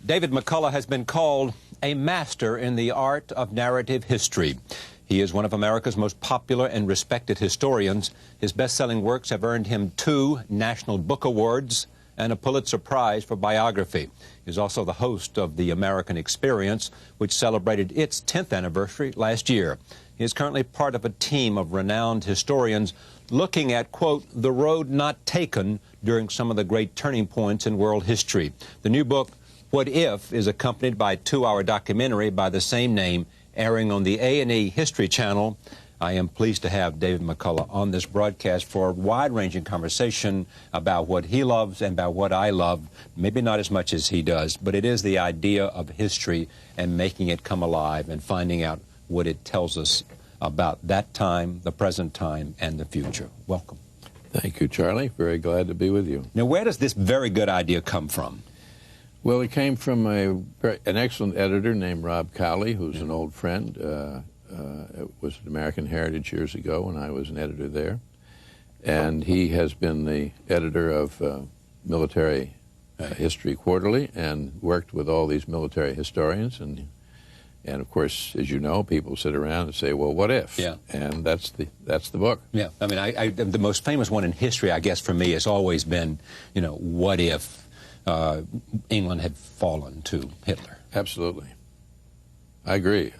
David McCullough has been called a master in the art of narrative history. He is one of America's most popular and respected historians. His best-selling works have earned him 2 National Book Awards and a Pulitzer Prize for biography. He is also the host of The American Experience, which celebrated its 10th anniversary last year. He is currently part of a team of renowned historians looking at, quote, the road not taken during some of the great turning points in world history. The new book, What If, is accompanied by a 2-hour documentary by the same name, airing on the A&E History Channel. I am pleased to have David McCullough on this broadcast for a wide-ranging conversation about what he loves and about what I love. Maybe not as much as he does, but it is the idea of history and making it come alive and finding out what it tells us about that time, the present time, and the future. Welcome. Thank you, Charlie. Very glad to be with you. Now, where does this very good idea come from? Well, it came from an excellent editor named Rob Cowley, who's an old friend. It was at American Heritage years ago when I was an editor there. And he has been the editor of Military History Quarterly and worked with all these military historians. And of course, as you know, people sit around and say, well, what if? Yeah. And that's the book. Yeah. I mean, the most famous one in history, I guess, for me has always been, you know, what if England had fallen to Hitler? Absolutely. I agree.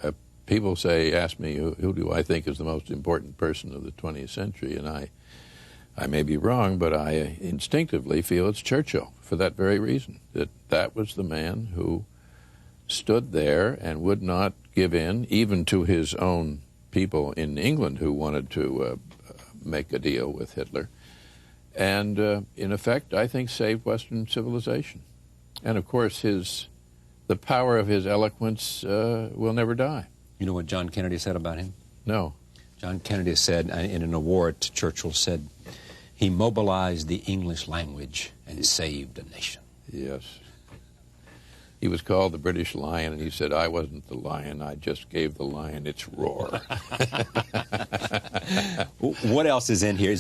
People ask me, who do I think is the most important person of the 20th century? And I may be wrong, but I instinctively feel it's Churchill for that very reason, that was the man who stood there and would not give in, even to his own people in England who wanted to make a deal with Hitler. And in effect, I think saved Western civilization. And of course, the power of his eloquence will never die. You know what John Kennedy said about him? No. John Kennedy said, in an award to Churchill, said, he mobilized the English language and saved a nation. Yes. He was called the British Lion, and he said, I wasn't the lion, I just gave the lion its roar. What else is in here?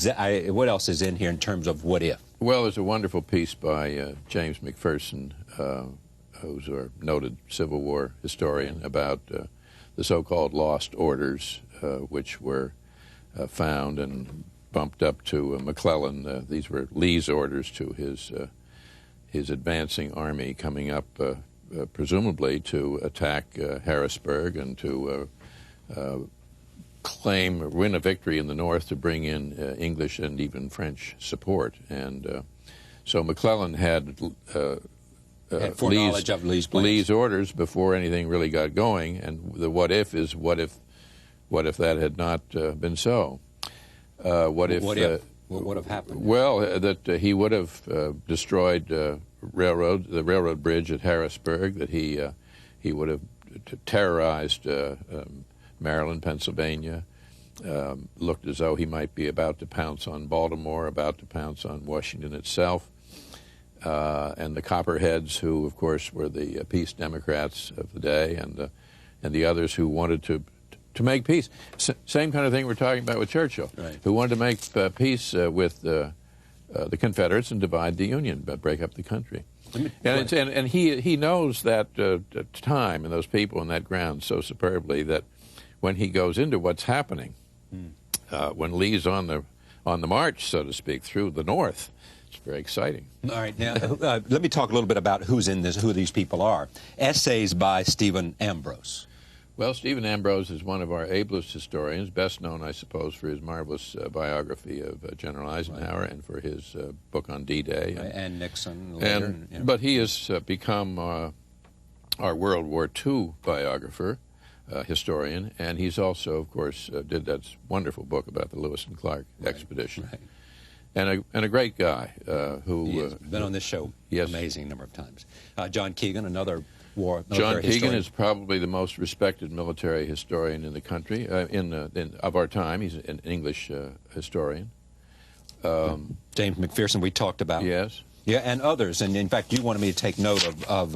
What else is in here in terms of what if? Well, there's a wonderful piece by James McPherson, who's a noted Civil War historian, about the so-called lost orders, which were found and bumped up to McClellan. These were Lee's orders to his advancing army coming up, presumably to attack Harrisburg and to win a victory in the north to bring in English and even French support. And so McClellan had foreknowledge of Lee's orders before anything really got going. And the what if is what if that had not been so? What would have happened? Well, that he would have destroyed the railroad bridge at Harrisburg, that he would have terrorized Maryland, Pennsylvania, looked as though he might be about to pounce on Baltimore, about to pounce on Washington itself, and the Copperheads, who, of course, were the peace Democrats of the day, and the others who wanted to make peace. Same kind of thing we're talking about with Churchill, right, who wanted to make peace with the Confederates and divide the Union, but break up the country. And he knows that time and those people and that ground so superbly that when he goes into what's happening, when Lee's on the march, so to speak, through the North, it's very exciting. All right, now let me talk a little bit about who these people are. Essays by Stephen Ambrose. Well, Stephen Ambrose is one of our ablest historians, best known, I suppose, for his marvelous biography of General Eisenhower, right, and for his book on D-Day. And Nixon later. But he has become our World War II biographer, historian, and he's also, of course, did that wonderful book about the Lewis and Clark expedition. Right. And a great guy who... He has been on this show yes, amazing number of times. John Keegan, another John Keegan historian. is probably the most respected military historian in the country, of our time. He's an English historian. James McPherson, we talked about. Yes. Yeah, and others. And in fact, you wanted me to take note of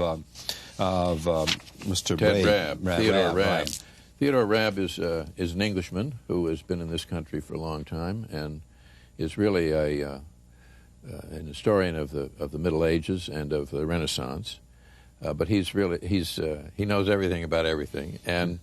Mr. Ted Rabb, Theodore Rabb. Right. Theodore Rabb is an Englishman who has been in this country for a long time and is really an historian of the Middle Ages and of the Renaissance. But he knows everything about everything. And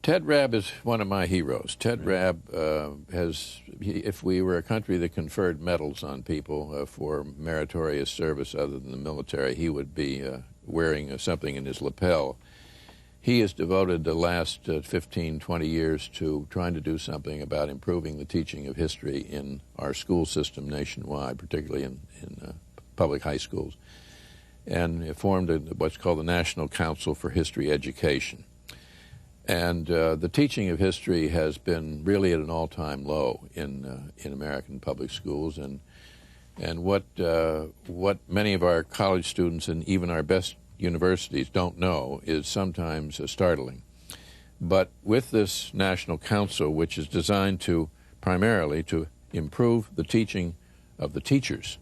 Ted Rabb is one of my heroes. Ted Rabb if we were a country that conferred medals on people for meritorious service other than the military, he would be wearing something in his lapel. He has devoted the last 15, 20 years to trying to do something about improving the teaching of history in our school system nationwide, particularly in public high schools, and formed what's called the National Council for History Education. And the teaching of history has been really at an all-time low in American public schools, and what many of our college students and even our best universities don't know is sometimes startling. But with this National Council, which is designed primarily to improve the teaching of the teachers,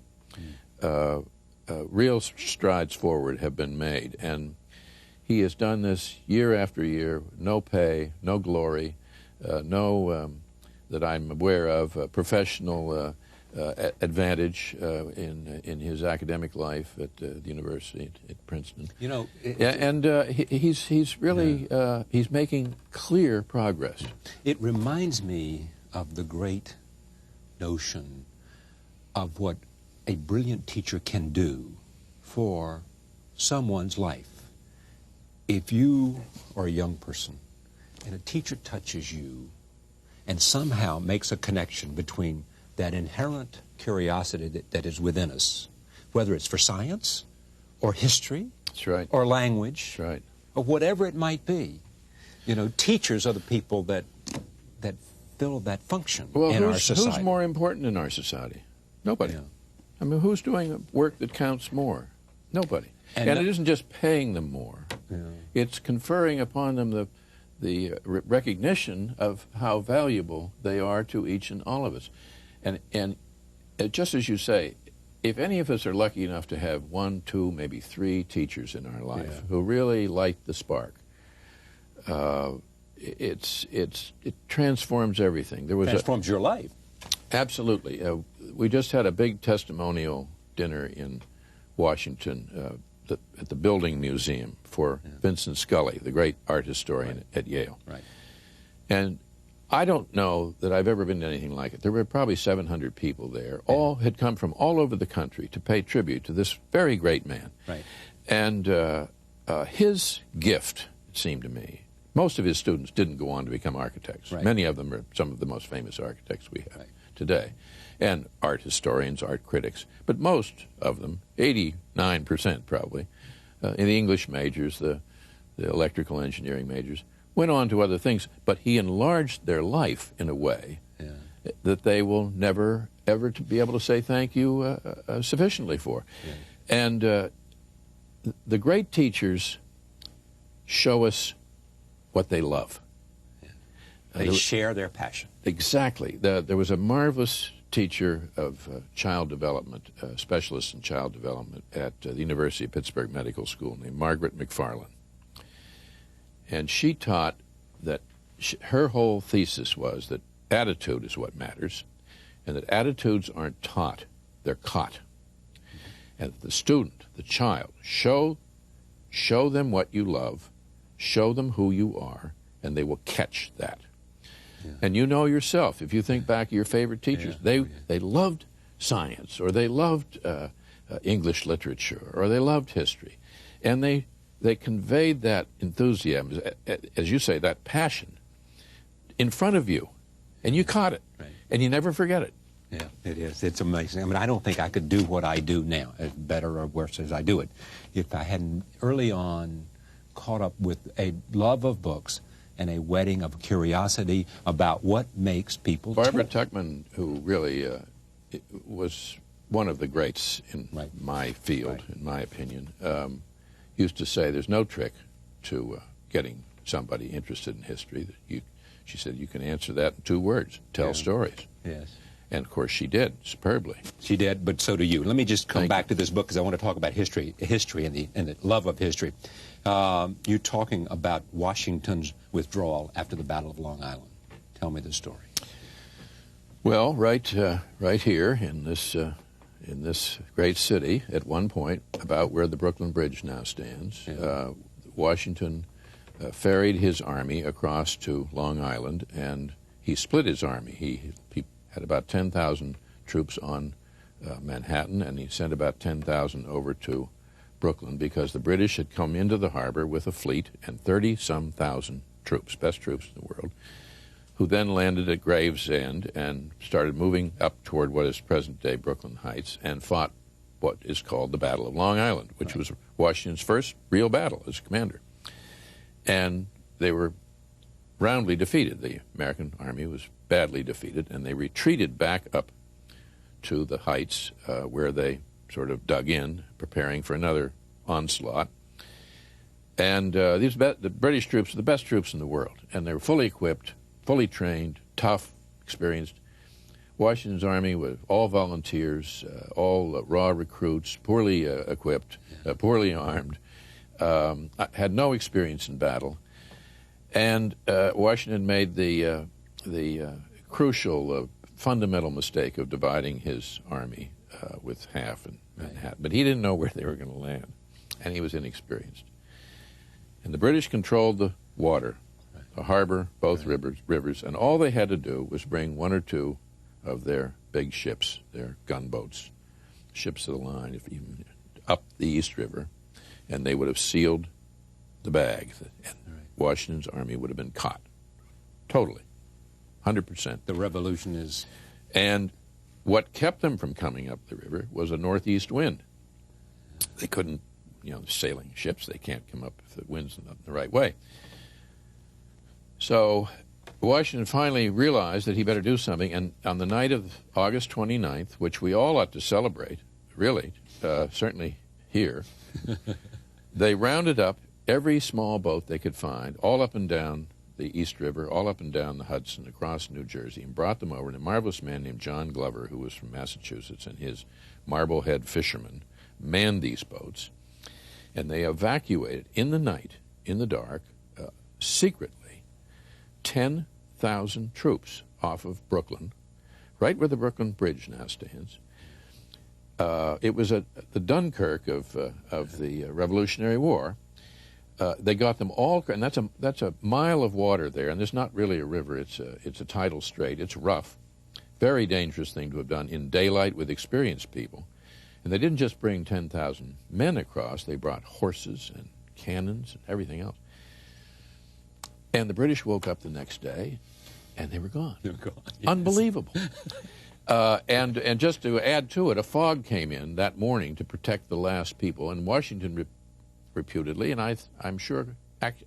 real strides forward have been made. And he has done this year after year, no pay, no glory, no, that I'm aware of, professional advantage in his academic life at the university at Princeton. You know, he's really he's making clear progress. It reminds me of the great notion of what a brilliant teacher can do for someone's life. If you are a young person and a teacher touches you and somehow makes a connection between that inherent curiosity that is within us, whether it's for science or history, that's right, or language, that's right, or whatever it might be, you know, teachers are the people that fill that function in our society. Who's more important in our society? Nobody. Yeah. I mean, who's doing work that counts more? Nobody. And it isn't just paying them more. Yeah. It's conferring upon them the recognition of how valuable they are to each and all of us. And just as you say, if any of us are lucky enough to have 1, 2, maybe 3 teachers in our life who really light the spark, it transforms everything. Transforms your life. Absolutely. We just had a big testimonial dinner in Washington at the Building Museum for Vincent Scully, the great art historian at Yale. Right. And I don't know that I've ever been to anything like it. There were probably 700 people there. All had come from all over the country to pay tribute to this very great man. Right. And his gift, it seemed to me, most of his students didn't go on to become architects. Right. Many of them are some of the most famous architects we have today, and art historians, art critics. But most of them, 89% probably, in the English majors, the electrical engineering majors, went on to other things, but he enlarged their life in a way that they will never, ever to be able to say thank you sufficiently for. Yeah. And the great teachers show us what they love. Yeah. They share their passion. Exactly. There was a marvelous teacher of child development, specialist in child development at the University of Pittsburgh Medical School named Margaret McFarland. And she taught that her whole thesis was that attitude is what matters, and that attitudes aren't taught, they're caught. And the student, the child, show them what you love, show them who you are, and they will catch that. Yeah. And you know yourself, if you think back to your favorite teachers, they loved science, or they loved English literature, or they loved history, and they conveyed that enthusiasm, as you say, that passion, in front of you, and you caught it, and you never forget it. Yeah, it is. It's amazing. I mean, I don't think I could do what I do now, as better or worse as I do it, if I hadn't early on caught up with a love of books and a wedding of curiosity about what makes people Barbara Tuchman, who really was one of the greats in my field, in my opinion, used to say there's no trick to getting somebody interested in history. She said you can answer that in 2 words: tell stories. Yes. And of course she did superbly. She did, but so do you. Let me just come back to this book because I want to talk about history and the love of history. You're talking about Washington's withdrawal after the Battle of Long Island. Tell me the story. Well, right here in this in this great city at one point, about where the Brooklyn Bridge now stands. Washington ferried his army across to Long Island, and he split his army. He had about 10,000 troops on Manhattan, and he sent about 10,000 over to Brooklyn because the British had come into the harbor with a fleet and 30-some thousand troops, best troops in the world, who then landed at Gravesend and started moving up toward what is present-day Brooklyn Heights and fought what is called the Battle of Long Island, which was Washington's first real battle as commander. And they were roundly defeated. The American army was badly defeated, and they retreated back up to the heights where they sort of dug in, preparing for another onslaught. And the British troops are the best troops in the world, and they were fully equipped, fully trained, tough, experienced. Washington's army was all volunteers, all raw recruits, poorly equipped, poorly armed, had no experience in battle. And Washington made the crucial, fundamental mistake of dividing his army with half in Manhattan. But he didn't know where they were going to land, and he was inexperienced. And the British controlled the water, the harbor, both rivers, and all they had to do was bring one or two of their big ships, their gunboats, ships of the line, if even up the East River, and they would have sealed the bag. And Washington's army would have been caught, totally, 100%. The revolution is... And what kept them from coming up the river was a northeast wind. They couldn't, sailing ships, they can't come up if the wind's not the right way. So Washington finally realized that he better do something, and on the night of August 29th, which we all ought to celebrate, really, certainly here, they rounded up every small boat they could find, all up and down the East River, all up and down the Hudson, across New Jersey, and brought them over. And a marvelous man named John Glover, who was from Massachusetts, and his Marblehead fishermen manned these boats, and they evacuated in the night, in the dark, secretly, 10,000 troops off of Brooklyn, right where the Brooklyn Bridge now stands. It was at the Dunkirk of the Revolutionary War. They got them all, and that's a mile of water there, and there's not really a river. It's a tidal strait. It's rough, very dangerous thing to have done in daylight with experienced people. And they didn't just bring 10,000 men across; they brought horses and cannons and everything else. And the British woke up the next day, and they were gone. They were gone. Yes. Unbelievable. And just to add to it, a fog came in that morning to protect the last people, and Washington reputedly, and I'm sure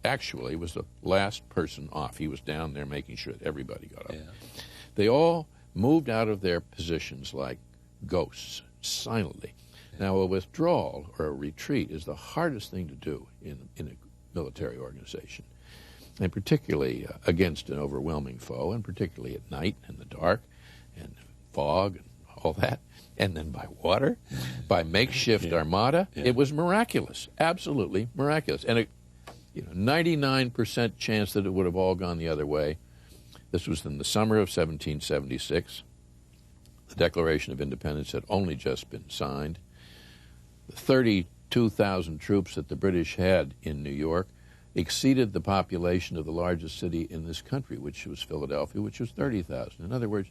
actually was the last person off. He was down there making sure that everybody got up. Yeah. They all moved out of their positions like ghosts, silently. Yeah. Now, a withdrawal or a retreat is the hardest thing to do in a military organization, and particularly against an overwhelming foe, and particularly at night in the dark and fog and all that, and then by water, by makeshift armada. Yeah. It was miraculous, absolutely miraculous. And 99% chance that it would have all gone the other way. This was in the summer of 1776. The Declaration of Independence had only just been signed. The 32,000 troops that the British had in New York exceeded the population of the largest city in this country, which was Philadelphia, which was 30,000. In other words,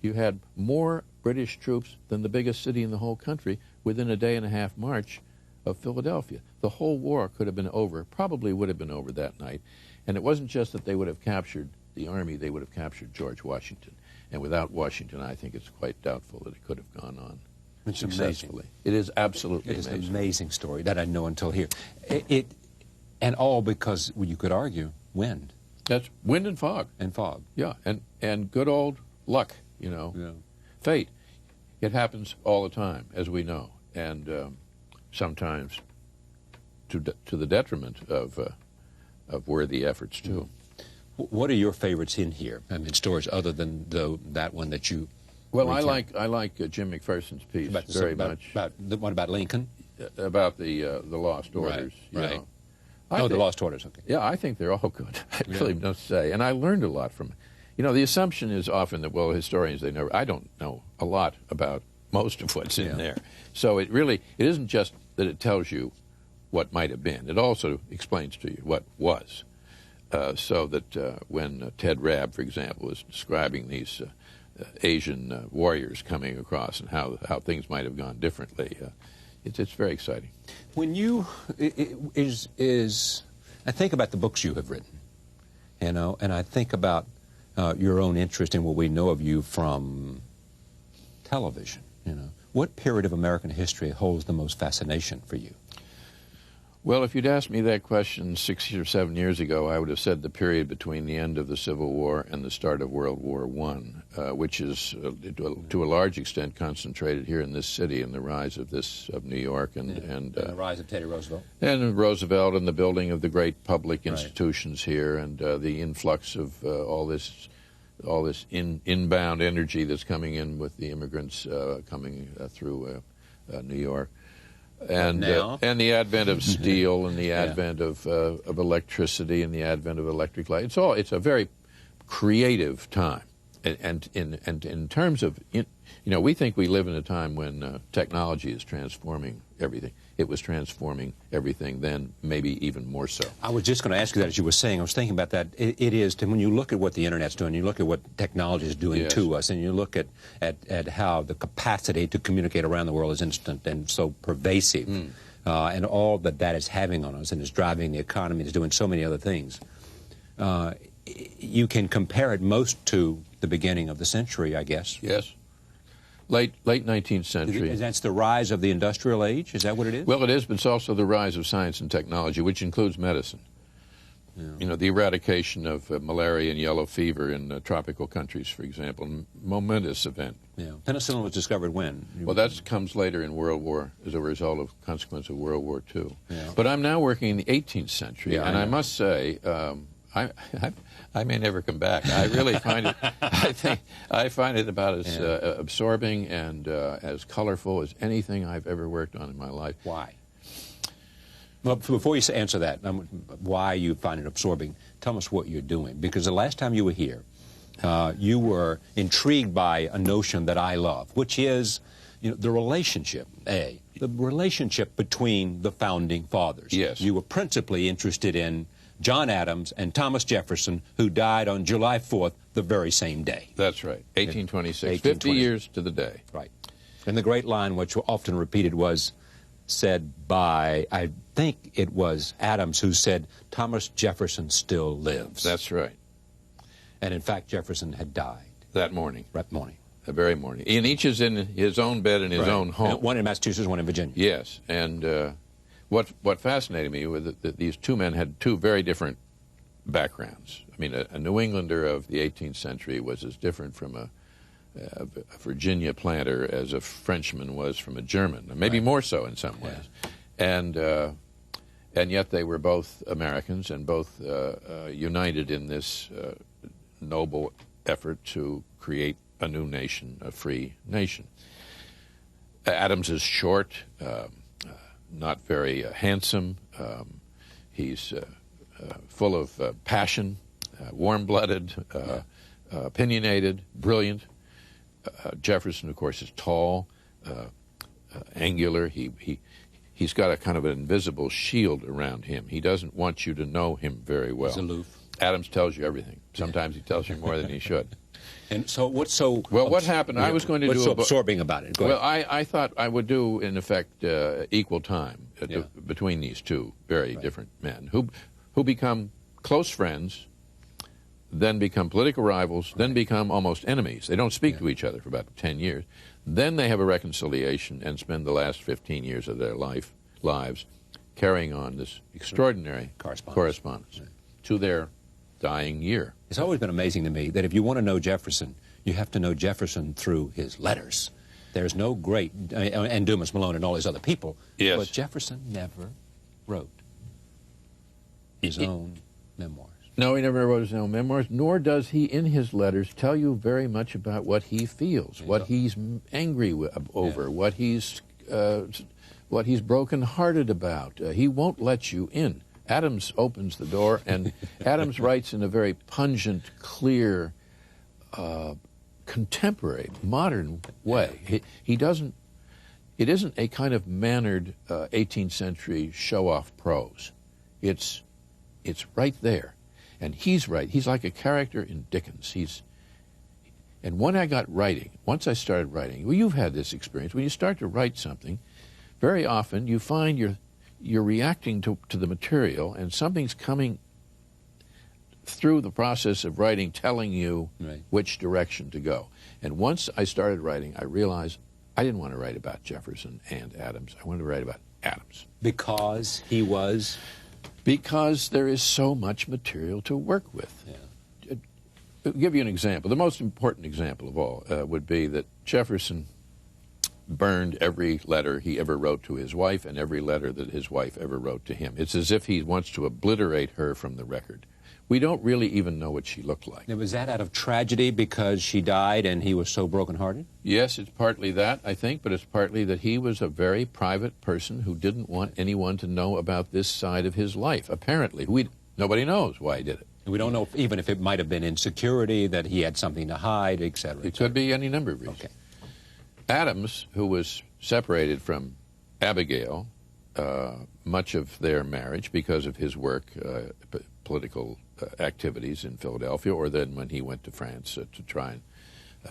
you had more British troops than the biggest city in the whole country within a day-and-a-half march of Philadelphia. The whole war could have been over, probably would have been over that night. And it wasn't just that they would have captured the army, they would have captured George Washington. And without Washington, I think it's quite doubtful that it could have gone on successfully. Amazing. It is absolutely amazing. It is an amazing story that I didn't know until here. And all because, well, you could argue, wind. That's wind and fog. And fog. Yeah, and good old luck. Fate. It happens all the time, as we know, and sometimes to the detriment of worthy efforts too. What are your favorites in here? I mean, stories other than that one that you. Well, I like Jim McPherson's piece very much. About the one about Lincoln. About the Lost Orders. Right. The Lost Orders. Okay. Yeah, I think they're all good. I really don't say, and I learned a lot from it. The assumption is often that, well, historians, I don't know a lot about most of what's in there. So it isn't just that it tells you what might have been. It also explains to you what was. So that when Ted Rabb, for example, was describing these Asian warriors coming across and how things might have gone differently, it's very exciting. When you I think about the books you have written, and I think about your own interest in what we know of you from television. What period of American history holds the most fascination for you? Well, if you'd asked me that question 6 or 7 years ago, I would have said the period between the end of the Civil War and the start of World War I, which is to a large extent concentrated here in this city, and the rise of New York and the rise of Teddy Roosevelt. And Roosevelt and the building of the great public institutions here, and the influx of all this inbound energy that's coming in with the immigrants coming through New York. And the advent of steel, and the advent of electricity, and the advent of electric light. It's a very creative time. And in terms of, we think we live in a time when technology is transforming everything. It was transforming everything then, maybe even more so. I was just going to ask you that as you were saying. I was thinking about that. It is, when you look at what the Internet's doing, you look at what technology is doing to us, and you look at how the capacity to communicate around the world is instant and so pervasive, and all that is having on us, and is driving the economy, and is doing so many other things. You can compare it most to the beginning of the century, I guess. Yes. Late 19th century. That's the rise of the industrial age? Is that what it is? Well, it is, but it's also the rise of science and technology, which includes medicine. Yeah. The eradication of malaria and yellow fever in tropical countries, for example, momentous event. Yeah. Penicillin was discovered when? Well, that comes later in World War as a result of consequence of World War II. Yeah. But I'm now working in the 18th century, and I must say, I may never come back. I really find it. I find it about as absorbing and as colorful as anything I've ever worked on in my life. Why? Well, before you answer that, why you find it absorbing, tell us what you're doing. Because the last time you were here, you were intrigued by a notion that I love, which is, the relationship. The relationship between the founding fathers. Yes. You were principally interested in John Adams and Thomas Jefferson, who died on July 4th, the very same day. That's right, 1826, 50 years to the day. Right. And the great line, which often repeated, was said by, I think it was Adams, who said, Thomas Jefferson still lives. That's right. And in fact, Jefferson had died. That morning. That morning. The very morning. And each is in his own bed in his own home. One in Massachusetts, one in Virginia. Yes, and what fascinated me was that these two men had two very different backgrounds. I mean, a New Englander of the 18th century was as different from a Virginia planter as a Frenchman was from a German, maybe more so in some ways. And yet they were both Americans and both united in this noble effort to create a new nation, a free nation. Adams is short, not very handsome. He's full of passion, warm-blooded, opinionated, brilliant. Jefferson, of course, is tall, angular. He's got a kind of an invisible shield around him. He doesn't want you to know him very well. He's aloof. Adams tells you everything. Sometimes he tells you more than he should. And so what's so... Well, what happened, I was going to do... What's so absorbing about it? Well, I thought I would do, in effect, equal time between these two very different men who become close friends, then become political rivals, then become almost enemies. They don't speak to each other for about 10 years. Then they have a reconciliation and spend the last 15 years of their lives carrying on this extraordinary correspondence to their dying year. It's always been amazing to me that if you want to know Jefferson, you have to know Jefferson through his letters. There's no great, and Dumas Malone and all these other people, but Jefferson never wrote his own memoirs. No, he never wrote his own memoirs, nor does he, in his letters, tell you very much about what he feels, what he's angry over, what he's broken-hearted about. He won't let you in. Adams opens the door, and Adams writes in a very pungent, clear, contemporary, modern way. He doesn't. It isn't a kind of mannered 18th century show-off prose. It's right there, and he's right. He's like a character in Dickens. And when I got writing, once I started writing, well, you've had this experience. When you start to write something, very often you find you're reacting to the material, and something's coming through the process of writing, telling you which direction to go. And once I started writing, I realized I didn't want to write about Jefferson and Adams. I wanted to write about Adams. Because he was? Because there is so much material to work with. Yeah. I'll give you an example. The most important example of all would be that Jefferson burned every letter he ever wrote to his wife and every letter that his wife ever wrote to him. It's as if he wants to obliterate her from the record. We don't really even know what she looked like. Now, was that out of tragedy because she died and he was so brokenhearted? Yes, it's partly that, I think, but it's partly that he was a very private person who didn't want anyone to know about this side of his life, apparently. Nobody knows why he did it. We don't know even if it might have been insecurity, that he had something to hide, etc. It could be any number of reasons. Okay. Adams, who was separated from Abigail, much of their marriage because of his work, political activities in Philadelphia, or then when he went to France to try and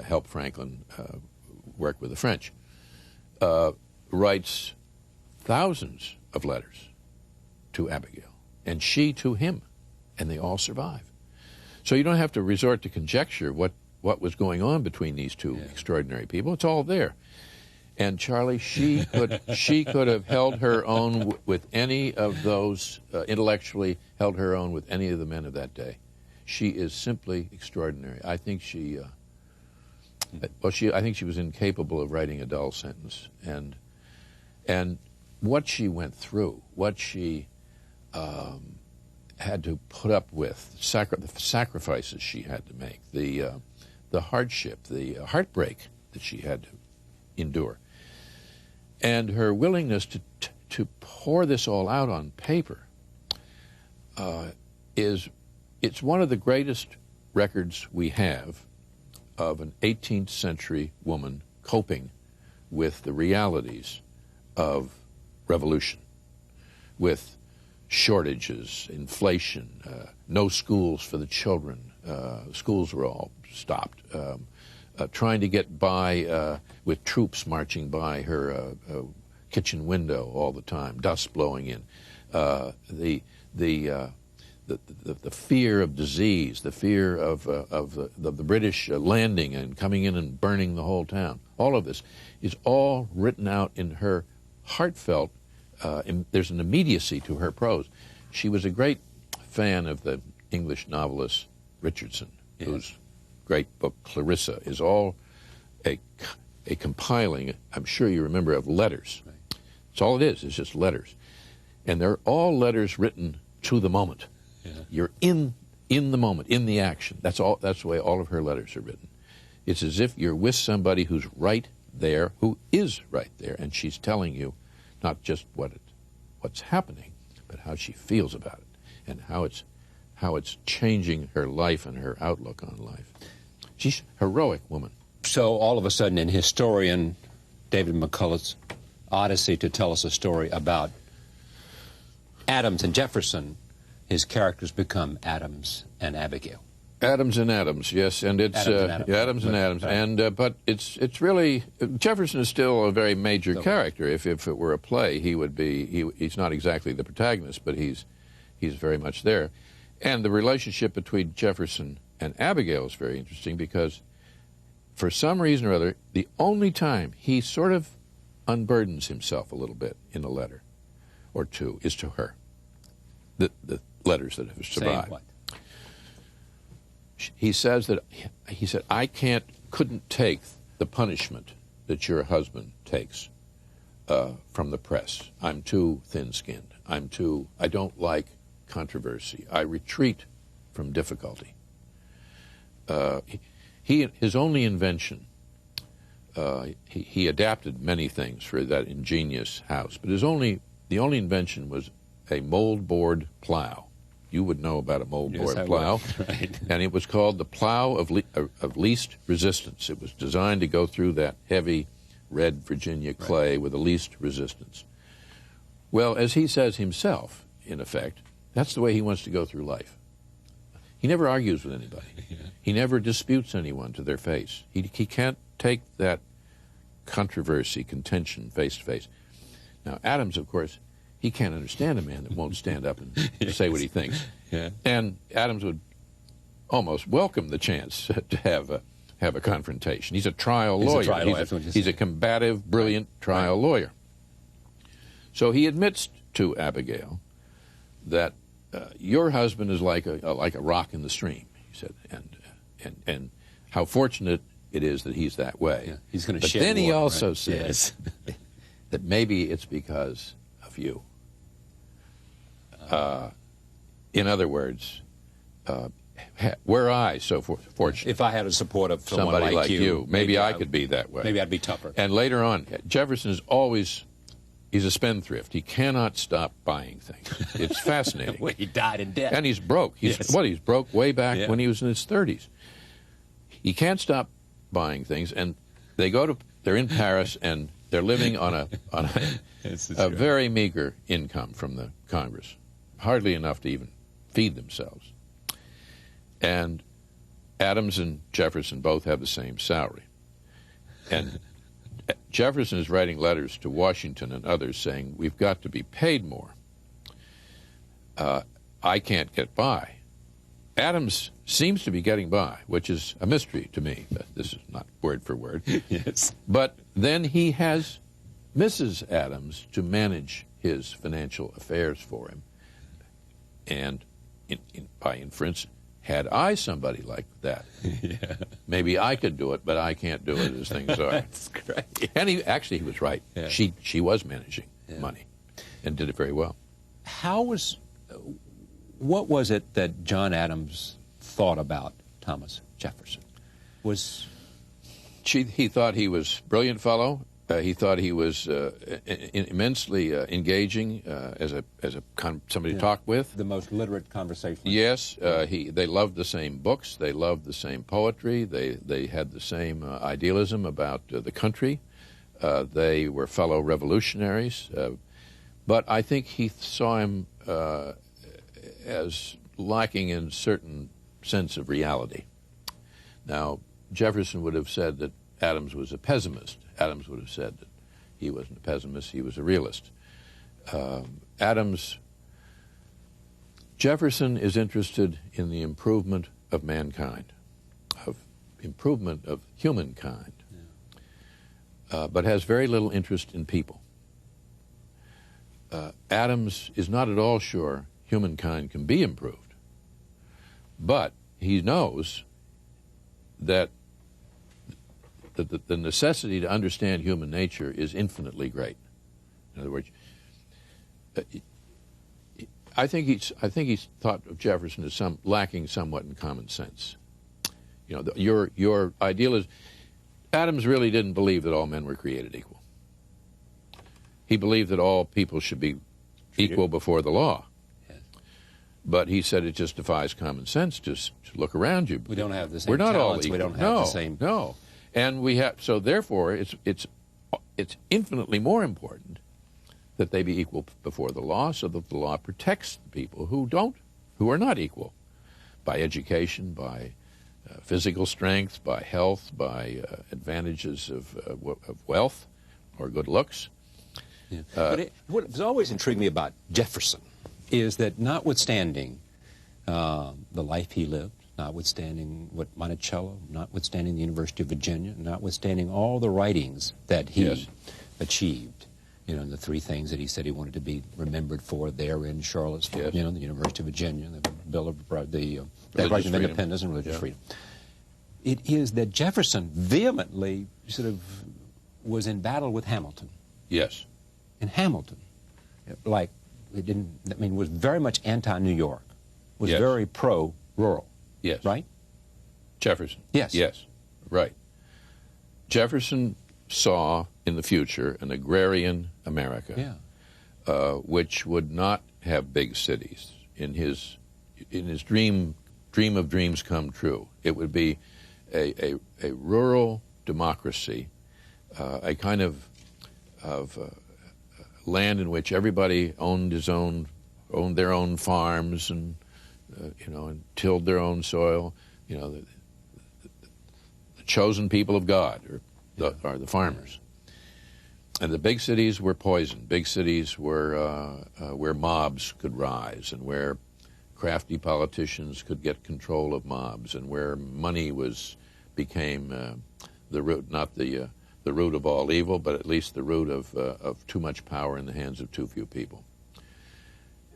help Franklin work with the French, writes thousands of letters to Abigail, and she to him, and they all survive. So you don't have to resort to conjecture what was going on between these two extraordinary people. It's all there. And Charlie, she could have held her own with any of those, intellectually held her own with any of the men of that day. She is simply extraordinary. I think I think she was incapable of writing a dull sentence. And what she went through, what she had to put up with, the sacrifices she had to make, the hardship, the heartbreak that she had to endure, and her willingness to pour this all out on paper it's one of the greatest records we have of an 18th century woman coping with the realities of revolution, with shortages, inflation, no schools for the children. Schools were all stopped. Trying to get by with troops marching by her kitchen window all the time, dust blowing in, the fear of disease, the fear of the British landing and coming in and burning the whole town. All of this is all written out in her heartfelt. There's an immediacy to her prose. She was a great fan of the English novelist Richardson, whose great book Clarissa is all a compiling, I'm sure you remember, of letters. Right. That's all it is. It's just letters. And they're all letters written to the moment. Yeah. You're in the moment, in the action. That's the way all of her letters are written. It's as if you're with somebody who's right there, who is right there, and she's telling you not just what's happening, but how she feels about it, and how it's changing her life and her outlook on life. She's a heroic woman. So all of a sudden, in historian David McCullough's odyssey to tell us a story about Adams and Jefferson, his characters become Adams and Abigail. Adams and Adams, yes, and it's Adams and Adams, and but it's really Jefferson is still a very major character. If it were a play, he would be. He's not exactly the protagonist, but he's very much there. And the relationship between Jefferson and Abigail is very interesting because, for some reason or other, the only time he sort of unburdens himself a little bit in a letter or two is to her. The letters that have survived. Saying what? He said, I couldn't take the punishment that your husband takes from the press. I'm too thin-skinned. I don't like controversy. I retreat from difficulty. His only invention, he adapted many things for that ingenious house, but the only invention was a mold-board plow. you would know about a moldboard Yes, plow. Right. And it was called the plow of least resistance. It was designed to go through that heavy red Virginia clay with the least resistance. Well, as he says himself, in effect, that's the way he wants to go through life. He never argues with anybody. Yeah. He never disputes anyone to their face. He can't take that controversy, contention face to face. Now, Adams, of course, he can't understand a man that won't stand up and say what he thinks. Yeah. And Adams would almost welcome the chance to have a confrontation. He's a trial lawyer. He's a combative, brilliant trial lawyer. So he admits to Abigail that your husband is like a rock in the stream, he said, and how fortunate it is that he's that way. Yeah, he's going to But shed then he water, also right? says that maybe it's because of you. In other words, were I so fortunate, If I had a support of someone somebody like you, maybe I could be that way. Maybe I'd be tougher. And later on, Jefferson is always, he's a spendthrift. He cannot stop buying things. It's fascinating. Well, he died in debt. And he's broke. He's broke way back when he was in his 30s. He can't stop buying things, and they're in Paris, and they're living on a very meager income from the Congress, hardly enough to even feed themselves. And Adams and Jefferson both have the same salary. And Jefferson is writing letters to Washington and others saying, we've got to be paid more. I can't get by. Adams seems to be getting by, which is a mystery to me. This is not word for word. Yes. But then he has Mrs. Adams to manage his financial affairs for him. And by inference, had I somebody like that, maybe I could do it, but I can't do it as things are. That's great. And he was right. Yeah. She was managing money and did it very well. What was it that John Adams thought about Thomas Jefferson? He thought he was a brilliant fellow. He thought he was immensely engaging as somebody to talk with. The most literate conversationalist. Yes, they loved the same books. They loved the same poetry. They had the same idealism about the country. They were fellow revolutionaries. But I think he saw him as lacking in certain sense of reality. Now, Jefferson would have said that Adams was a pessimist. Adams would have said that he wasn't a pessimist, he was a realist. Jefferson is interested in the improvement of mankind, of improvement of humankind, but has very little interest in people. Adams is not at all sure humankind can be improved, but he knows that the necessity to understand human nature is infinitely great. In other words, I think he's thought of Jefferson as lacking somewhat in common sense. You know, your ideal is Adams really didn't believe that all men were created equal. He believed that all people should be equal before the law. But he said it just defies common sense. Just look around you. We don't have the same We're not talents. all equal. We don't have the same. No. And we have, so therefore, it's infinitely more important that they be equal before the law, so that the law protects the people who are not equal, by education, by physical strength, by health, by advantages of wealth or good looks. Yeah. But what has always intrigued me about Jefferson is that notwithstanding the life he lived, notwithstanding what Monticello, notwithstanding the University of Virginia, notwithstanding all the writings that he achieved, you know, the three things that he said he wanted to be remembered for there in Charlottesville, you know, the University of Virginia, the Bill of the Declaration of Independence and religious freedom. It is that Jefferson vehemently sort of was in battle with Hamilton. Yes. And Hamilton, like, was very much anti-New York, was very pro-rural. Yes. Right? Jefferson. Yes. Yes. Right. Jefferson saw in the future an agrarian America, which would not have big cities. In his in his dream of dreams come true. It would be a rural democracy, a kind of land in which everybody owned their own farms and and tilled their own soil. The chosen people of God are the farmers. And the big cities were poison. Big cities were where mobs could rise, and where crafty politicians could get control of mobs, and where money became the root, not the root of all evil, but at least the root of too much power in the hands of too few people.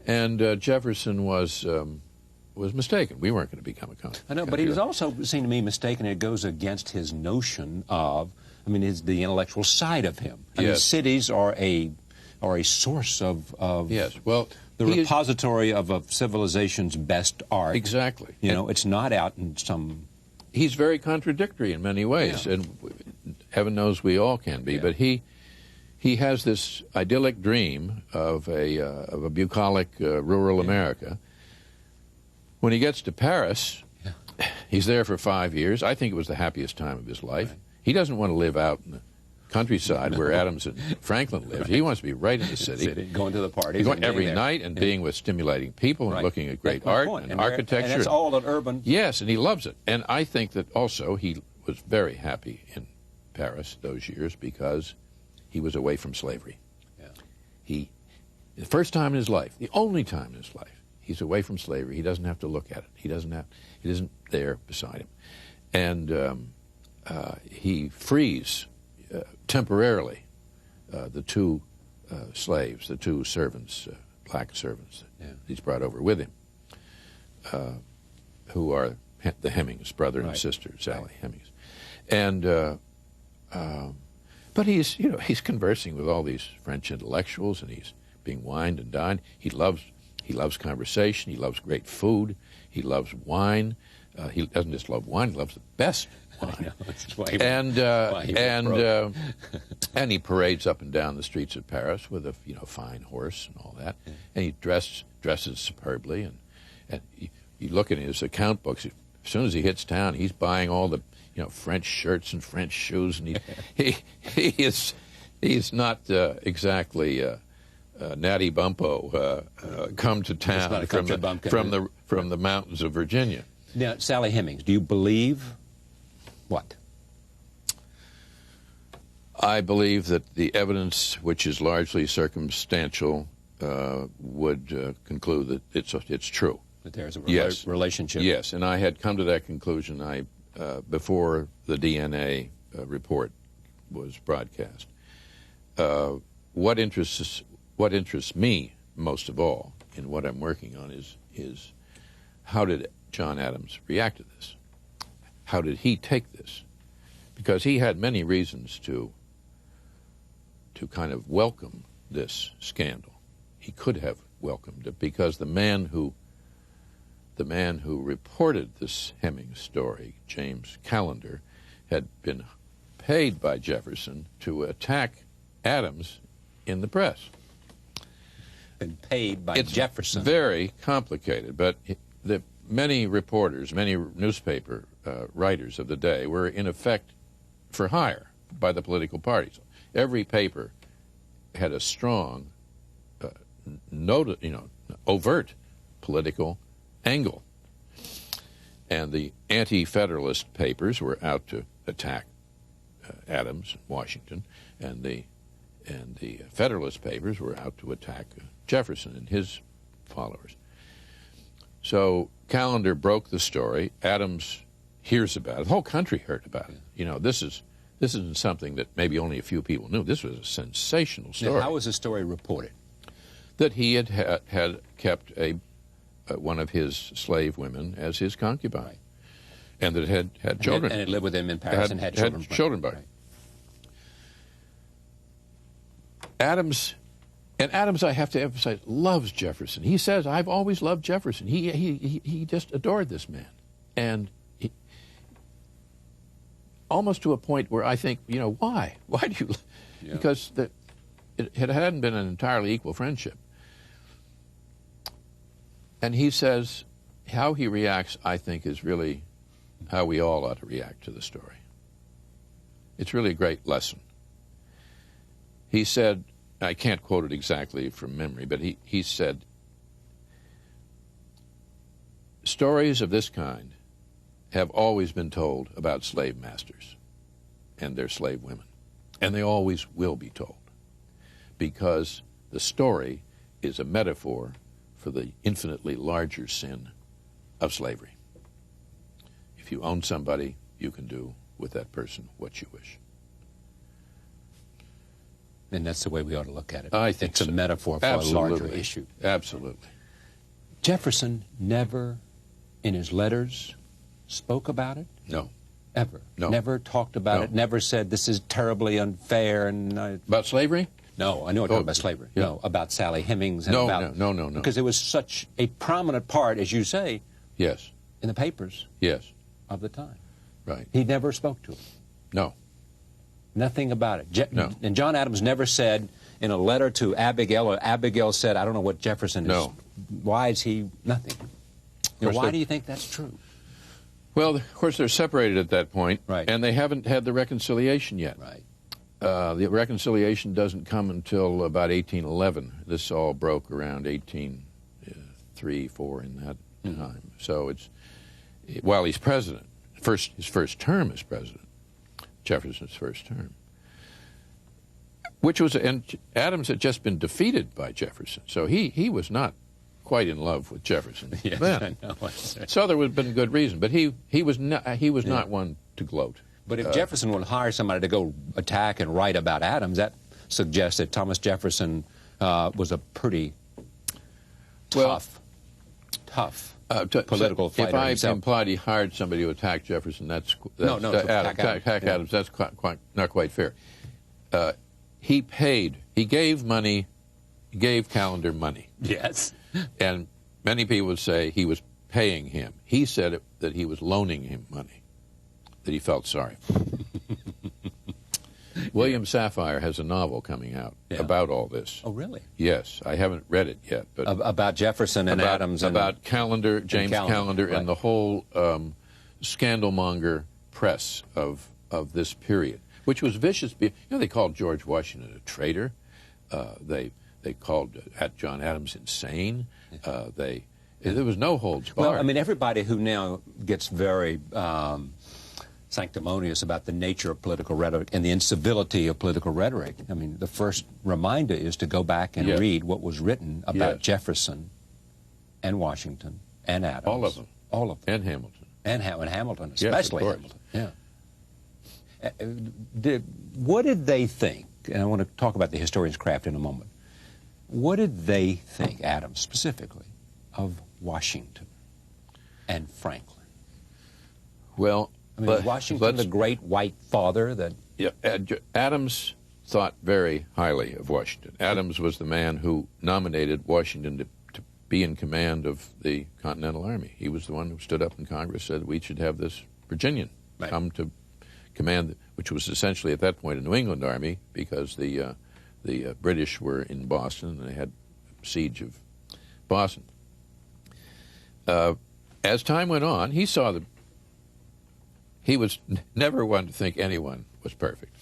And Jefferson was mistaken. We weren't going to become a country. I know, but he was also seen to me mistaken. It goes against his notion of, the intellectual side of him. Yes. Cities are a source of yes. Well, the repository of a civilization's best art. Exactly. It's not out in some. He's very contradictory in many ways, and heaven knows we all can be. But he has this idyllic dream of a bucolic rural America. When he gets to Paris, he's there for 5 years. I think it was the happiest time of his life. Right. He doesn't want to live out in the countryside where Adams and Franklin lived. Right. He wants to be right in the city. Going to the parties. Going every night and being with stimulating people and looking at great art and architecture. And it's all an urban. Yes, and he loves it. And I think that also he was very happy in Paris those years because he was away from slavery. Yeah. The first time in his life, the only time in his life, he's away from slavery. He doesn't have to look at it. It isn't there beside him. And he frees temporarily the two slaves, the two servants, black servants that he's brought over with him, who are the Hemings, brother and sister, Sally Hemings. And but he's conversing with all these French intellectuals, and he's being wined and dined. He loves conversation. He loves great food. He loves wine. He doesn't just love wine; he loves the best wine. And he parades up and down the streets of Paris with a fine horse and all that. Yeah. And he dresses superbly. And you look at his account books. As soon as he hits town, he's buying all the French shirts and French shoes. And he's not exactly. Natty Bumpo come to town from the mountains of Virginia. Now, Sally Hemings, do you believe what? I believe that the evidence, which is largely circumstantial, would conclude that it's true. That there's a relationship. Yes, and I had come to that conclusion before the DNA report was broadcast. What interests me most of all in what I'm working on is how did John Adams react to this? How did he take this? Because he had many reasons to kind of welcome this scandal. He could have welcomed it because the man who reported this Hemings story, James Callender, had been paid by Jefferson to attack Adams in the press. Been paid by Jefferson. It's very complicated, but the many reporters, many newspaper writers of the day were in effect for hire by the political parties. Every paper had a strong, overt political angle, and the anti-Federalist papers were out to attack Adams and Washington, and the Federalist papers were out to attack Jefferson and his followers. So Callender broke the story. Adams hears about it. The whole country heard about it. This isn't something that maybe only a few people knew. This was a sensational story. Now, how was the story reported? That he had kept one of his slave women as his concubine, right. And that had children. And had lived with him in Paris and had children. Had children by. Right. Adams, I have to emphasize, loves Jefferson. He says, "I've always loved Jefferson." He just adored this man, and almost to a point where I think, why? Why do you? Yeah. Because it hadn't been an entirely equal friendship. And he says, how he reacts, I think, is really how we all ought to react to the story. It's really a great lesson. He said, I can't quote it exactly from memory, but he said, stories of this kind have always been told about slave masters and their slave women, and they always will be told, because the story is a metaphor for the infinitely larger sin of slavery. If you own somebody, you can do with that person what you wish. And that's the way we ought to look at it. I think it's a metaphor for a larger issue. Absolutely. Jefferson never, in his letters, spoke about it? No. Ever? No. Never talked about it? Never said, this is terribly unfair? And about slavery? No, I know we're talking about slavery. Yeah. No, about Sally Hemings. And No. Because it was such a prominent part, as you say, yes, in the papers of the time. Right. He never spoke to it. No. Nothing about it. No. And John Adams never said in a letter to Abigail, or Abigail said, I don't know what Jefferson is. No. Why is he nothing? Why do you think that's true? Well, of course, they're separated at that point, right, and they haven't had the reconciliation yet. Right. The reconciliation doesn't come until about 1811. This all broke around 1803, 4 in that time. So it's while he's president, his first term as president, Jefferson's first term, which was, and Adams had just been defeated by Jefferson, so he was not quite in love with Jefferson then. I know. So there would have been good reason, but he was not one to gloat. But if Jefferson would hire somebody to go attack and write about Adams, that suggests that Thomas Jefferson was a pretty tough political fighter If I himself. implied he hired somebody to attack Jefferson, that's attack Adams. That's not quite fair. He gave Callender money. Yes. And many people would say he was paying him. He said that he was loaning him money, that he felt sorry for. William Safire has a novel coming out about all this. Oh, really? Yes. I haven't read it yet. But about Jefferson and Adams. About Callender, James Callender, right, and the whole scandalmonger press of this period, which was vicious. They called George Washington a traitor. They called John Adams insane. There was no holds barred. Well, I mean, everybody who now gets very sanctimonious about the nature of political rhetoric and the incivility of political rhetoric, I mean, the first reminder is to go back and read what was written about Jefferson and Washington and Adams. All of them. All of them. And Hamilton. And Hamilton, especially Hamilton. Yeah. What did they think? And I want to talk about the historian's craft in a moment. What did they think, Adams specifically, of Washington and Franklin? Well, I mean, was Washington the great white father that... Yeah, Adams thought very highly of Washington. Adams was the man who nominated Washington to be in command of the Continental Army. He was the one who stood up in Congress, said we should have this Virginian come to command, which was essentially at that point a New England army, because the British were in Boston and they had siege of Boston. As time went on, he saw that he was never one to think anyone was perfect.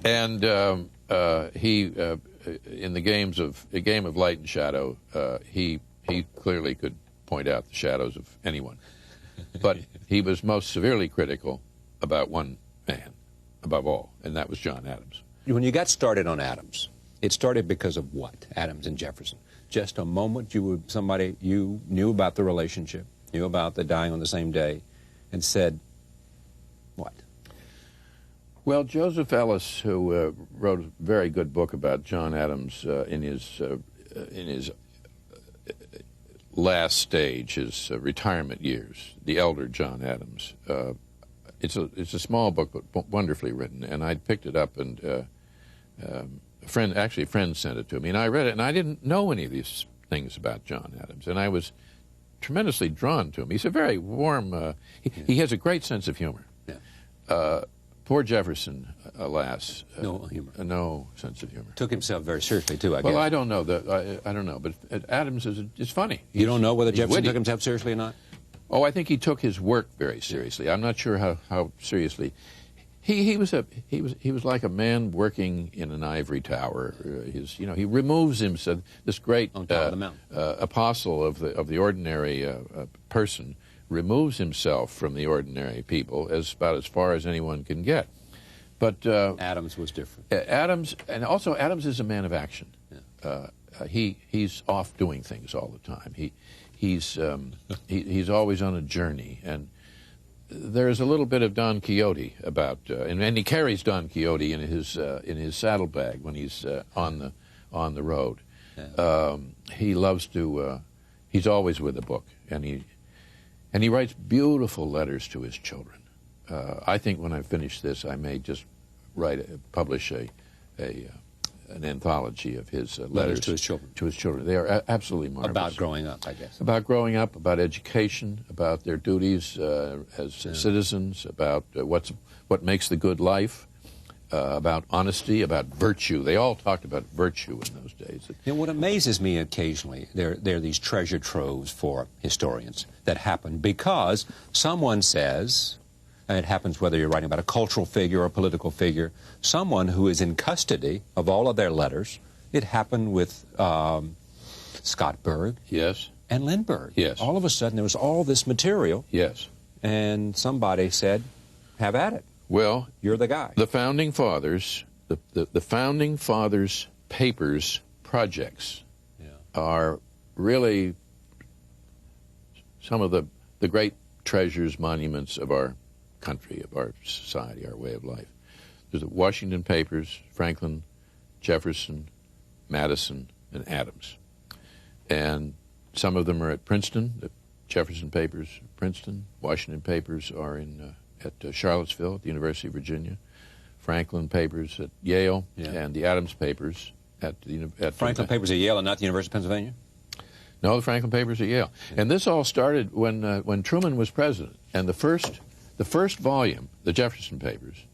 And he, in the game of light and shadow, he clearly could point out the shadows of anyone. But he was most severely critical about one man, above all, and that was John Adams. When you got started on Adams, it started because of what? Adams and Jefferson. Just a moment somebody you knew about the relationship, knew about the dying on the same day, and said, what? Well, Joseph Ellis, who wrote a very good book about John Adams in his last stage, his retirement years, the elder John Adams. It's a small book, but wonderfully written. And I picked it up, and a friend sent it to me, and I read it, and I didn't know any of these things about John Adams, and I was tremendously drawn to him. He's a very warm. He has a great sense of humor. Yeah. Poor Jefferson, alas, no humor, no sense of humor. Took himself very seriously too, I guess. Well, I don't know I don't know, but Adams is funny. You don't know whether Jefferson witty. took himself seriously or not? Oh, I think he took his work very seriously. I'm not sure how seriously. He was like a man working in an ivory tower. He removes himself. This great apostle of the ordinary person removes himself from the ordinary people about as far as anyone can get. But Adams was different. Adams is a man of action. Yeah. He's off doing things all the time. He's always on a journey, and there's a little bit of Don Quixote about, and he carries Don Quixote in his saddlebag when he's on the road. Yeah. He loves to. He's always with a book, and he writes beautiful letters to his children. I think when I finish this, I may just publish an anthology of his letters to his children. To his children, they are absolutely marvelous. About growing up, I guess. About growing up, about education, about their duties as citizens, about what makes the good life, about honesty, about virtue. They all talked about virtue in those days. And what amazes me occasionally, there are these treasure troves for historians that happen because someone says, and it happens whether you're writing about a cultural figure or a political figure, someone who is in custody of all of their letters. It happened with Scott Berg. Yes. And Lindbergh. Yes. All of a sudden there was all this material. Yes. And somebody said, have at it. Well, you're the guy. The Founding Fathers, the Founding Fathers papers projects are really some of the great treasures, monuments of our country, of our society, our way of life. There's the Washington papers, Franklin, Jefferson, Madison, and Adams. And some of them are at Princeton. The Jefferson papers, Princeton. Washington papers are at Charlottesville at the University of Virginia. Franklin papers at Yale, and the Adams papers at Franklin papers at Yale and not the University of Pennsylvania? No, the Franklin papers at Yale. And this all started when Truman was president. And the first volume, the Jefferson papers,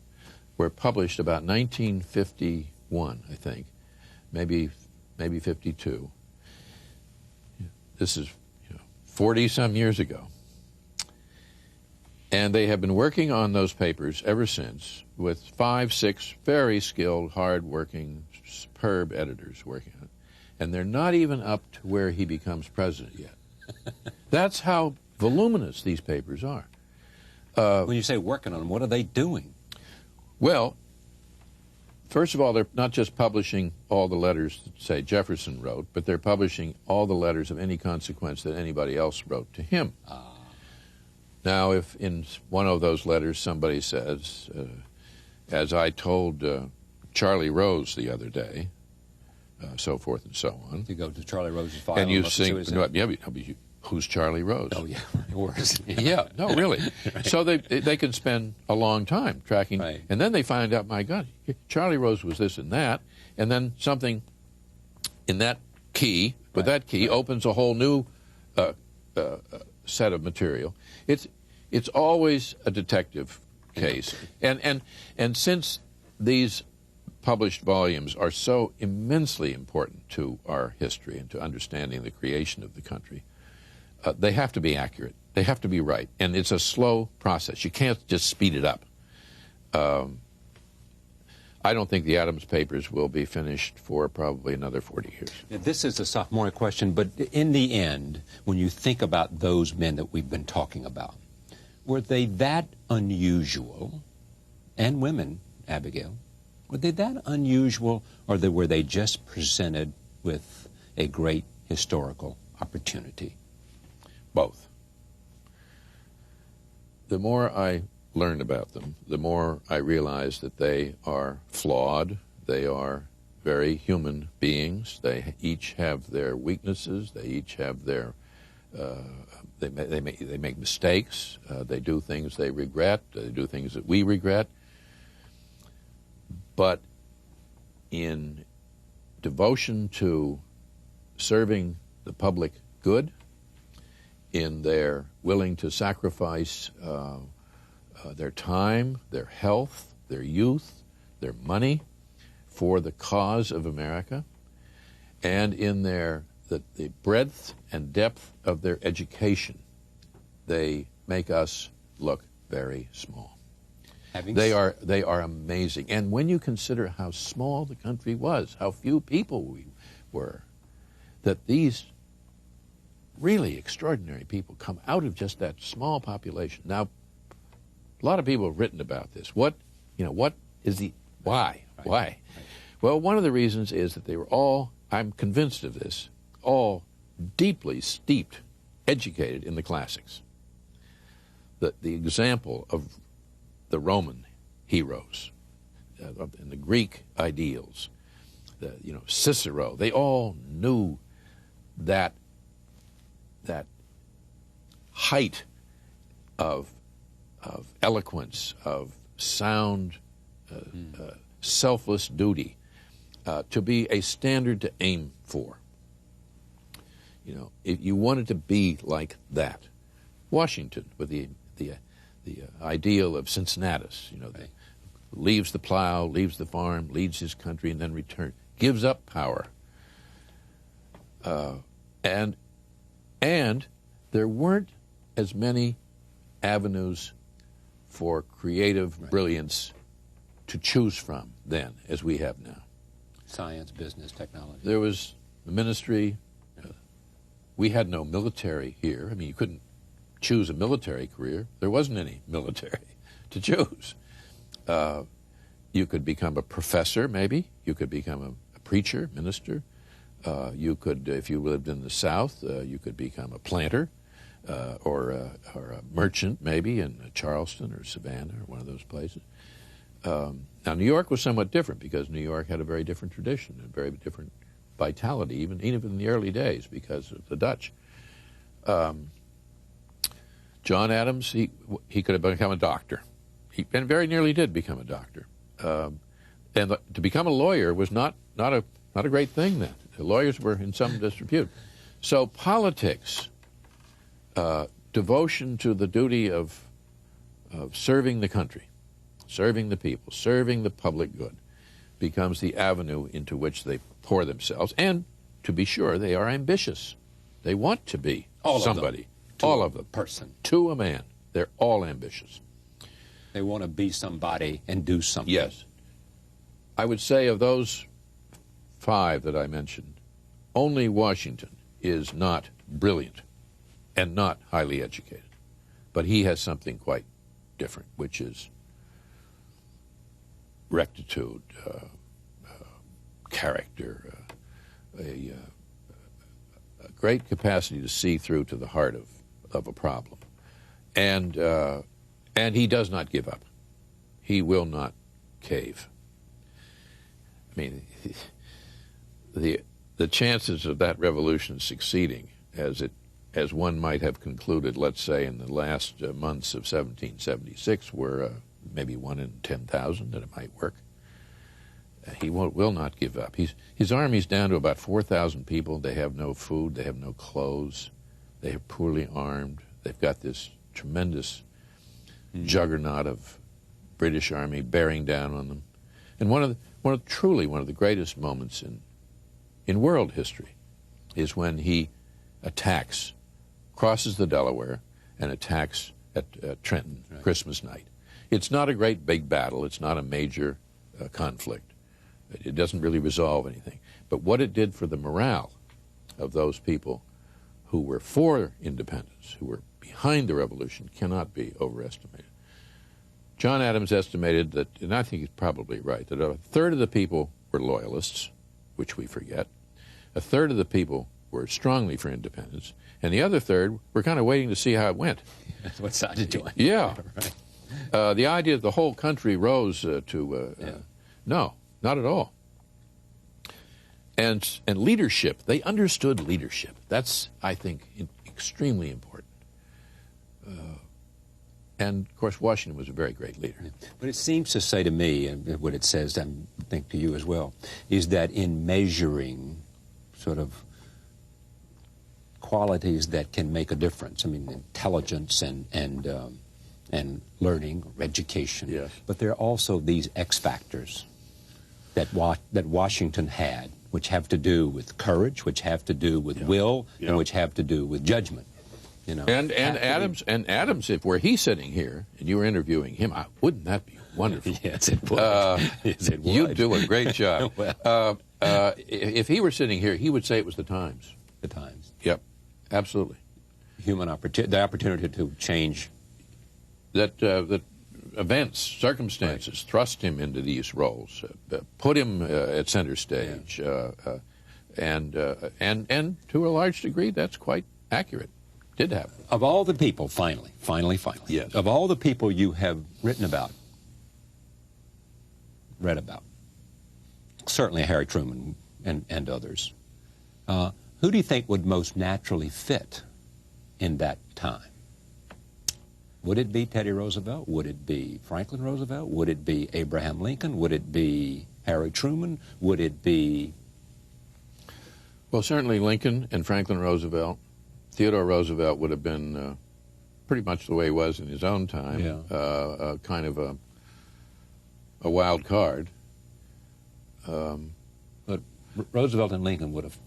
were published about 1951, I think, maybe 52. This is 40-some years ago. And they have been working on those papers ever since with 5, 6 very skilled, hard-working, superb editors working on it. And they're not even up to where he becomes president yet. That's how voluminous these papers are. When you say working on them, what are they doing? Well, first of all, they're not just publishing all the letters that, say, Jefferson wrote, but they're publishing all the letters of any consequence that anybody else wrote to him. Now, if in one of those letters somebody says, as I told Charlie Rose the other day, so forth and so on. You go to Charlie Rose's file. And you sing, who's Charlie Rose? Oh, yeah, worse. Yeah, no, really. Right. So they can spend a long time tracking, right. And then they find out, my God, Charlie Rose was this and that, and then something in that key, with that key, opens a whole new set of material. It's always a detective case, and since these published volumes are so immensely important to our history and to understanding the creation of the country, they have to be accurate. They have to be right, and it's a slow process. You can't just speed it up. I don't think the Adams papers will be finished for probably another 40 years. Now, this is a sophomoric question, but in the end, when you think about those men that we've been talking about, were they that unusual, and women, Abigail, were they that unusual, or were they just presented with a great historical opportunity? Both. The more I learned about them, the more I realized that they are flawed. They are very human beings. They each have their weaknesses. They each have their they make mistakes. They do things they regret. They do things that we regret. But in devotion to serving the public good, in their willing to sacrifice their time, their health, their youth, their money for the cause of America, and in the breadth and depth of their education, they make us look very small. They are amazing. And when you consider how small the country was, how few people we were, that these really extraordinary people come out of just that small population. Now, a lot of people have written about this. Why? Why? Right. Well, one of the reasons is that they were all, I'm convinced of this, all deeply steeped, educated in the classics. The example of the Roman heroes and the Greek ideals, Cicero, they all knew that height of eloquence, of sound, selfless duty, to be a standard to aim for. If you wanted to be like that, Washington with the ideal of Cincinnatus, leaves the plow, leaves the farm, leads his country, and then returns, gives up power. And there weren't as many avenues for creative brilliance to choose from then as we have now. Science, business, technology. There was the ministry. We had no military here. I mean, you couldn't choose a military career. There wasn't any military to choose. You could become a professor, maybe. You could become a preacher, minister. You could, if you lived in the South, you could become a planter or a merchant, maybe, in Charleston or Savannah or one of those places. Now, New York was somewhat different because New York had a very different tradition, a very different vitality, even in the early days because of the Dutch. John Adams, he could have become a doctor. He very nearly did become a doctor. And to become a lawyer was not a great thing then. The lawyers were in some disrepute. So politics, devotion to the duty of serving the country, serving the people, serving the public good, becomes the avenue into which they pour themselves. And to be sure, they are ambitious. They want to be somebody. All of them. Person. To a man. They're all ambitious. They want to be somebody and do something. Yes. I would say of those 5 that I mentioned, only Washington is not brilliant and not highly educated. But he has something quite different, which is rectitude, character, a great capacity to see through to the heart of a problem. And he does not give up. He will not cave. I mean, the chances of that revolution succeeding as one might have concluded, let's say, in the last months of 1776 were maybe 1 in 10,000 that it might work. He will not give up. His army's down to about 4,000 people. They have no food. They have no clothes. They are poorly armed. They've got this tremendous juggernaut of British army bearing down on them. And one of the greatest moments in world history is when he attacks, crosses the Delaware, and attacks at Trenton, Christmas night. It's not a great big battle. It's not a major conflict. It doesn't really resolve anything. But what it did for the morale of those people who were for independence, who were behind the revolution, cannot be overestimated. John Adams estimated that, and I think he's probably right, that 1/3 of the people were loyalists, which we forget. 1/3 of the people were strongly for independence, and the other 1/3 were kind of waiting to see how it went. What side to join? Yeah. Right. The idea that the whole country rose no, not at all. And leadership, they understood leadership. That's, I think, extremely important. And, of course, Washington was a very great leader. Yeah. But it seems to say to me, and what it says, I think to you as well, is that in measuring sort of qualities that can make a difference, I mean, intelligence and and learning or education. Yes. But there are also these X factors that Washington had, which have to do with courage, which have to do with will, and which have to do with judgment. You know, and Adams, if were he sitting here and you were interviewing him, wouldn't that be wonderful? Yes, it would. Yes, it would. You'd do a great job. Well, if he were sitting here, he would say it was the Times. The Times. Yep, absolutely. The opportunity to change. That events, circumstances thrust him into these roles, put him at center stage, and to a large degree, that's quite accurate. Did happen. Of all the people, finally, yes. Of all the people you have written about, read about, certainly Harry Truman and others, who do you think would most naturally fit in that time? Would it be Teddy Roosevelt? Would it be Franklin Roosevelt? Would it be Abraham Lincoln? Would it be Harry Truman? Would it be... Well, certainly Lincoln and Franklin Roosevelt. Theodore Roosevelt would have been pretty much the way he was in his own time, kind of a wild card. But Roosevelt and Lincoln would have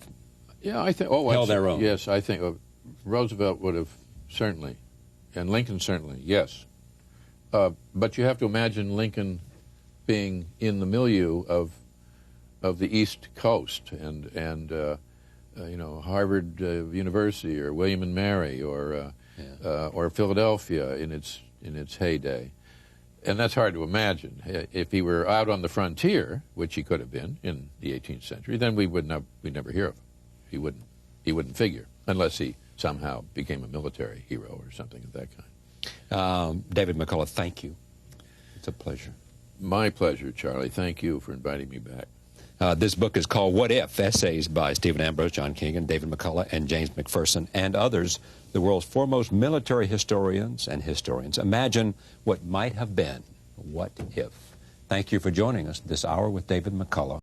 held their own. Yes, I think Roosevelt would have certainly, and Lincoln certainly, yes. But you have to imagine Lincoln being in the milieu of the East Coast and Harvard University or William and Mary or Philadelphia in its heyday. And that's hard to imagine. If he were out on the frontier, which he could have been in the 18th century, then we'd never hear of him. He wouldn't figure unless he somehow became a military hero or something of that kind. David McCullough, thank you. It's a pleasure. My pleasure, Charlie. Thank you for inviting me back. This book is called What If? Essays by Stephen Ambrose, John Keegan, David McCullough, and James McPherson, and others, the world's foremost military historians and historians. Imagine what might have been. What if? Thank you for joining us this hour with David McCullough.